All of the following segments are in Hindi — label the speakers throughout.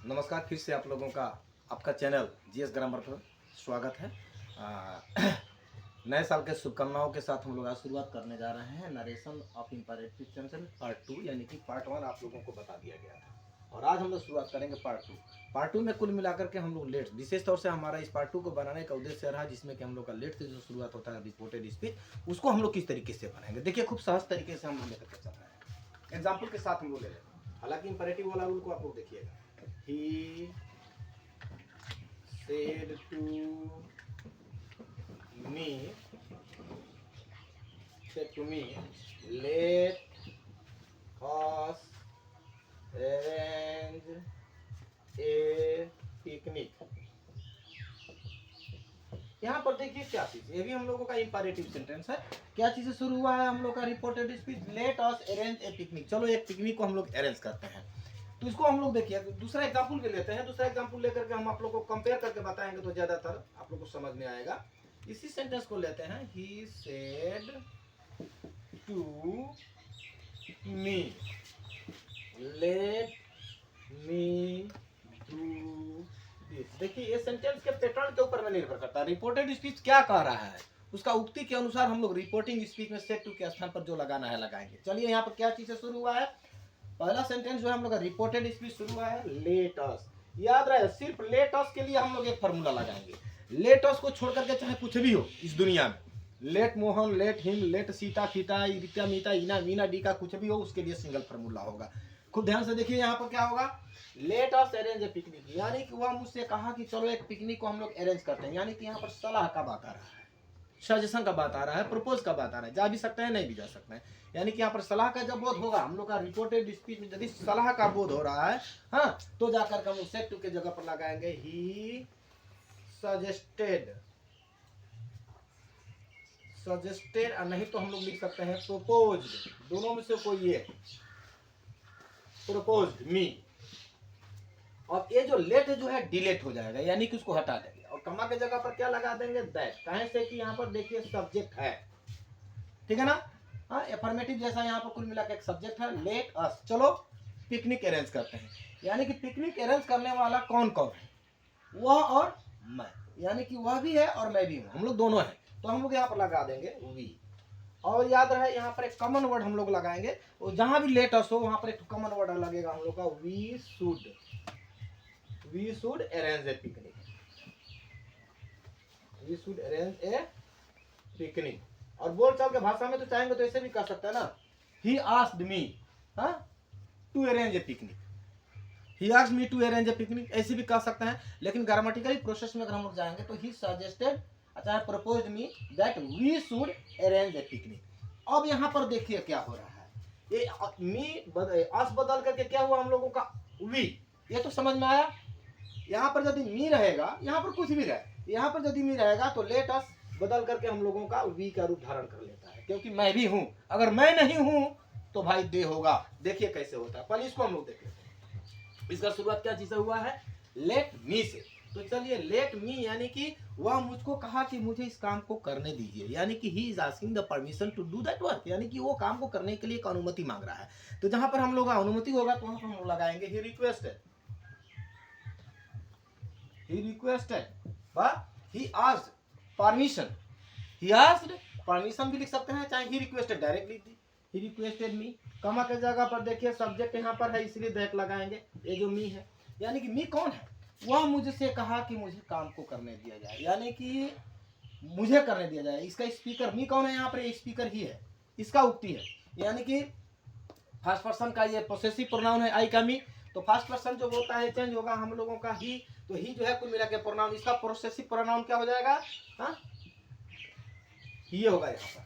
Speaker 1: नमस्कार, फिर से आप लोगों का आपका चैनल जीएस ग्रामर पर स्वागत है। नए साल के शुभकामनाओं के साथ हम लोग आज शुरुआत करने जा रहे हैं narration of imperative sentence part 2, यानी कि पार्ट 1 आप लोगों को बता दिया गया था और आज हम लोग शुरुआत करेंगे पार्ट 2। पार्ट 2 में कुल मिलाकर के हम लोग लेट, विशेष तौर से हमारा इस पार्ट 2 को बनाने का उद्देश्य रहा जिसमें कि हम लोग का लेट से जो शुरुआत होता है रिपोर्टेड स्पीच, उसको हम लोग किस तरीके से बनाएंगे। देखिए, खूब सहज तरीके से हम लोग लेकर चल रहे हैं, एग्जाम्पल के साथ हम लोग ले लेंगे। हालांकि इंपरेटिव वाला रूल को आप लोग देखिएगा। He said to me, let us arrange a picnic। यहाँ पर देखिए क्या चीज, ये भी हम लोगों का इंपरेटिव सेंटेंस है। क्या चीज से शुरू हुआ है हम लोग का reported speech, let us arrange a picnic. चलो एक पिकनिक को हम लोग अरेंज करते हैं। तो इसको हम लोग देखिए दूसरा एग्जांपल भी लेते हैं। दूसरा एग्जांपल लेकर के हम आप लोग को कंपेयर करके बताएंगे तो ज्यादातर आप लोग को समझ में आएगा। इसी सेंटेंस को लेते हैं, he said to me let me do this. देखिए, ये सेंटेंस के पैटर्न के ऊपर में निर्भर करता है। रिपोर्टेड स्पीच क्या कह रहा है, उसका उक्ति के अनुसार हम लोग रिपोर्टिंग स्पीच में सेड टू के स्थान पर जो लगाना है लगाएंगे। चलिए, यहाँ पर क्या चीज से शुरू हुआ है। पहला सेंटेंस जो है हम लोग का रिपोर्टेड स्पीच शुरू हुआ है लेट अस। याद रहे, सिर्फ लेट अस के लिए हम लोग एक फार्मूला लगाएंगे। लेट अस को छोड़ करके चाहे कुछ भी हो इस दुनिया में, let Mohan, let him, let Sita, Fita, Ritya, मीता, इना, मीना, डी का कुछ भी हो, उसके लिए सिंगल फार्मूला होगा। खूब ध्यान से देखिए, यहाँ पर क्या होगा, late us arrange a picnic, यानी कि वह मुझसे कहा कि चलो एक पिकनिक को हम लोग अरेंज करते हैं। यानी कि यहाँ पर सलाह का बात आ रहा है, सजेशन का बात आ रहा है, प्रपोज का बात आ रहा है। जा भी सकते हैं, नहीं भी जा सकते हैं। यानी कि यहाँ पर सलाह का जब बोध होगा, हम लोग का रिपोर्टेड स्पीच में यदि सलाह का बोध हो रहा है, हाँ, तो जाकर हम सेड टू के जगह पर लगाएंगे ही सजेस्टेड, सजेस्टेड, और नहीं तो हम लोग लिख सकते हैं प्रोपोज्ड। दोनों में से कोई एक, प्रोपोज्ड मी। और ये जो लेट जो है डिलेट हो जाएगा, यानी कि उसको हटा देंगे और कमा के जगह पर क्या लगा देंगे, दैट। कहें से कि यहाँ पर देखिए सब्जेक्ट है, ठीक है ना। हाँ, एफर्मेटिव जैसा यहाँ पर कुल मिला के एक सब्जेक्ट है, लेट अस, चलो पिकनिक अरेंज करते हैं। यानी कि पिकनिक अरेंज करने वाला कौन कौन है, वह और मैं, यानी कि वह भी है और मैं भी हूँ, हम लोग दोनों हैं। तो हम लोग यहाँ पर लगा देंगे वी। और याद रहे, यहाँ पर एक कॉमन वर्ड हम लोग लगाएंगे, और जहां भी लेट अस हो वहां पर एक कॉमन वर्ड लगेगा हम लोग का, we should arrange a picnic. We should arrange a picnic. और बोलचाल के भाषा में तो चाहेंगे तो ऐसे भी कर सकते हैं ना, he asked me to arrange a picnic, he asked me to arrange a picnic, ऐसे भी कर सकते हैं। लेकिन ग्रामेटिकली प्रोसेस में अगर हम लोग जाएंगे तो ही सजेस्टेड, अच्छा, proposed me that we should arrange a picnic. अब यहाँ पर देखिए क्या हो रहा है, ये मी अस बदल करके क्या हुआ हम लोगों का वी। ये तो समझ में आया। यहाँ पर यदि मी रहेगा, यहाँ पर कुछ भी रहे, यहाँ पर यदि मी रहेगा तो लेट अस बदल करके हम लोगों का वी का रूप धारण कर लेता है, क्योंकि मैं भी हूं। अगर मैं नहीं हूं तो भाई दे होगा। देखिए कैसे होता है, पहले इसको हम लोग देख लेते हैं। इसका शुरुआत क्या चीज से हुआ है, लेट मी से। तो चलिए, लेट मी यानी कि वह मुझको कहा कि मुझे इस काम को करने दीजिए, यानी कि he is asking the permission to do that work, यानी कि वो काम को करने के लिए एक अनुमति मांग रहा है। तो जहां पर हम लोग अनुमति होगा तो वहां पर हम लोग लगाएंगे he requested, he requested, but he asked permission, he asked permission भी लिख सकते हैं, चाहे he requested directly, he requested me। कमा के जगह पर देखिए सब्जेक्ट यहाँ पर है, इसलिए दैट लगाएंगे। ये जो मी है, यानी कि मी कौन है, वह मुझसे कहा कि मुझे काम को करने दिया जाए, यानी कि मुझे करने दिया जाए। इसका स्पीकर मी कौन है, यहाँ पर स्पीकर ही है, इसका उक्ति है। यानी कि फर्स्ट पर्सन का ये पोसेसिव प्रोनाउन है, आई का मी। तो फर्स्ट पर्सन जो होता है चेंज होगा हम लोगों का ही, तो ही जो है कुल मिला के प्रोनाउन, इसका प्रोसेसिव प्रोनाउन क्या हो जाएगा, ये होगा यहाँ पर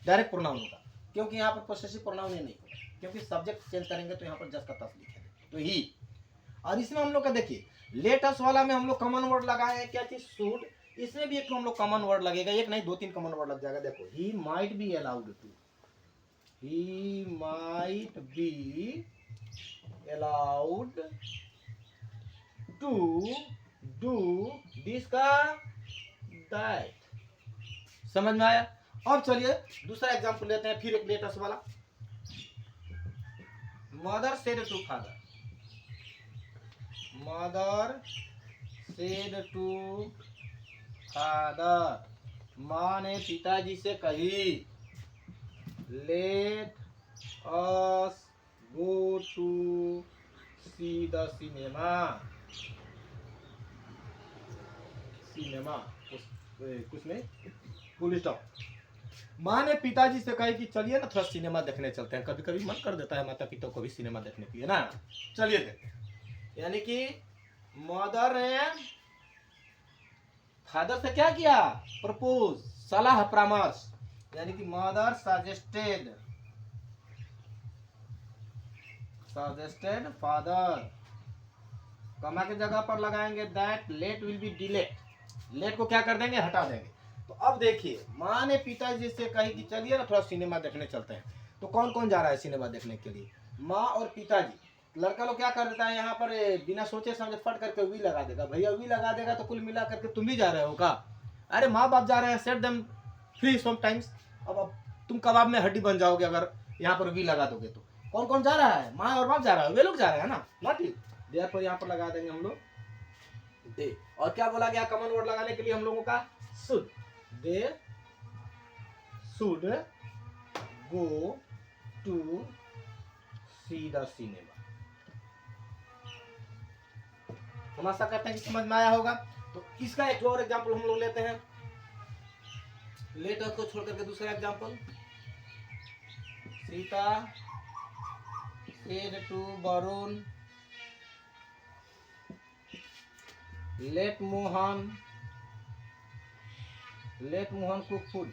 Speaker 1: डायरेक्ट प्रोनाउन होगा, क्योंकि यहाँ पर पोसेसिव प्रोनाउन ये नहीं होगा, क्योंकि सब्जेक्ट चेंज करेंगे तो यहाँ पर जस्ट का तस लिखेंगे, तो ही। और इसमें हम लोग का देखिए लेट अस वाला में हम लोग कॉमन वर्ड लगाए हैं, क्या चीज, शुड। इसमें भी एक हम लोग कॉमन वर्ड लगेगा, एक नहीं 2-3 कॉमन वर्ड लग जाएगा। देखो, he might be allowed to, he might be allowed to do this का that। समझ में आया। अब चलिए दूसरा एग्जांपल लेते हैं, फिर एक लेटेस्ट वाला। Mother said to father, mother said to father, माँ ने पिताजी से कही, let us go to see the cinema. Cinema कुछ नहीं, फुल स्टॉप। माँ ने पिताजी से कही कि चलिए ना थोड़ा सिनेमा देखने चलते हैं, कभी कभी मन कर देता है माता पिता को भी सिनेमा देखने के लिए ना, चलिए देखते। यानी कि मदर ने फादर से क्या किया, प्रपोज, सलाह परामर्श, यानी कि मदर सजेस्टेड फादर, कमा के जगह पर लगाएंगे that, let will be delete, let को क्या कर देंगे, हटा देंगे। तो अब देखिए माँ ने पिताजी से कही कि चलिए ना थोड़ा सिनेमा देखने चलते हैं, तो कौन कौन जा रहा है सिनेमा देखने के लिए, माँ और पिताजी। लड़का लोग क्या कर देता है यहाँ पर, बिना सोचे समझे फट करके वी लगा देगा, भैया वी लगा देगा तो कुल मिला करके तुम भी जा रहे हो का, अरे माँ बाप जा रहे हैं, set them free sometimes. अब तुम कबाब में हड्डी बन जाओगे अगर यहाँ पर वी लगा दोगे तो। कौन कौन जा रहा है, माँ और बाप जा रहा है, वे लोग जा रहे हैं ना, नॉट यू। देयरफॉर यहाँ पर लगा देंगे हम लोग दे। और क्या बोला गया कॉमन वर्ड लगाने के लिए हम लोगों का, should, they should go to see the cinema. हम आशा करते हैं कि समझ में आया होगा। तो इसका एक और एग्जाम्पल हम लोग लेते हैं, लेट अस को छोड़ करके दूसरा example, Sita said to Varun, let Mohan cook food,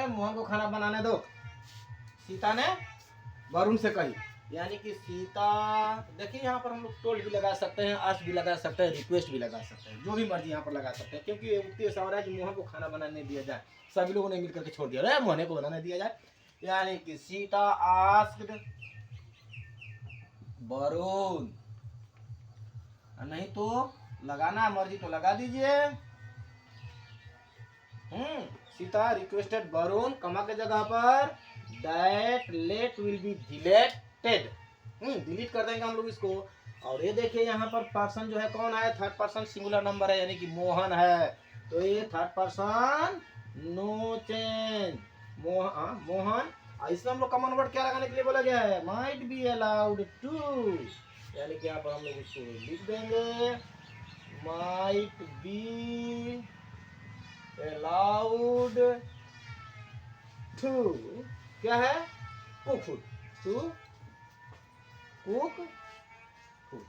Speaker 1: Mohan को खाना बनाने दो, सीता ने वरुण से कही। यानी कि सीता, देखिए यहाँ पर हम लोग टोल्ड भी लगा सकते हैं, आस्क भी लगा सकते हैं, रिक्वेस्ट भी लगा सकते हैं, जो भी मर्जी यहाँ पर लगा सकते हैं, क्योंकि उद्देश्य हो रहा है कि मोहन को खाना बनाने दिया जाए, सभी लोगों ने मिलकर के छोड़ दिया मोहन को बनाने दिया जाए। यानी कि सीता आस्क्ड वरुण, नहीं तो लगाना मर्जी तो लगा दीजिए। सीता रिक्वेस्टेड वरुण, कमा के जगह पर that let will be deleted, delete कर देंगे हम लोग इसको। और ये देखिए यहाँ पर पर्सन जो है कौन है, थर्ड पर्सन सिंगुलर नंबर है, यानी कि मोहन है, तो ये third person no change, Mohan. इसमें हम लोग कॉमन वर्ड क्या लगाने के लिए बोला गया है, माइट बी अलाउड टू, यानी कि यहाँ पर हम लोग इसको लिख देंगे, माइट बी अलाउड टू, क्या है, cook food, to cook food.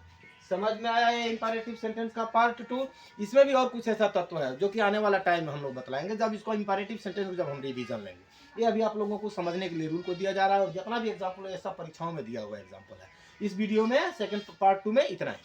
Speaker 1: समझ में आया ये इंपैरेटिव सेंटेंस का पार्ट 2। इसमें भी और कुछ ऐसा तत्व है जो कि आने वाला टाइम में हम लोग बतलाएंगे, जब इसको इंपैरेटिव सेंटेंस जब हम रिवीजन लेंगे। ये अभी आप लोगों को समझने के लिए रूल को दिया जा रहा है, और जितना भी एग्जाम्पल है सब परीक्षाओं में दिया हुआ एग्जाम्पल है। इस वीडियो में सेकंड पार्ट 2 में इतना है।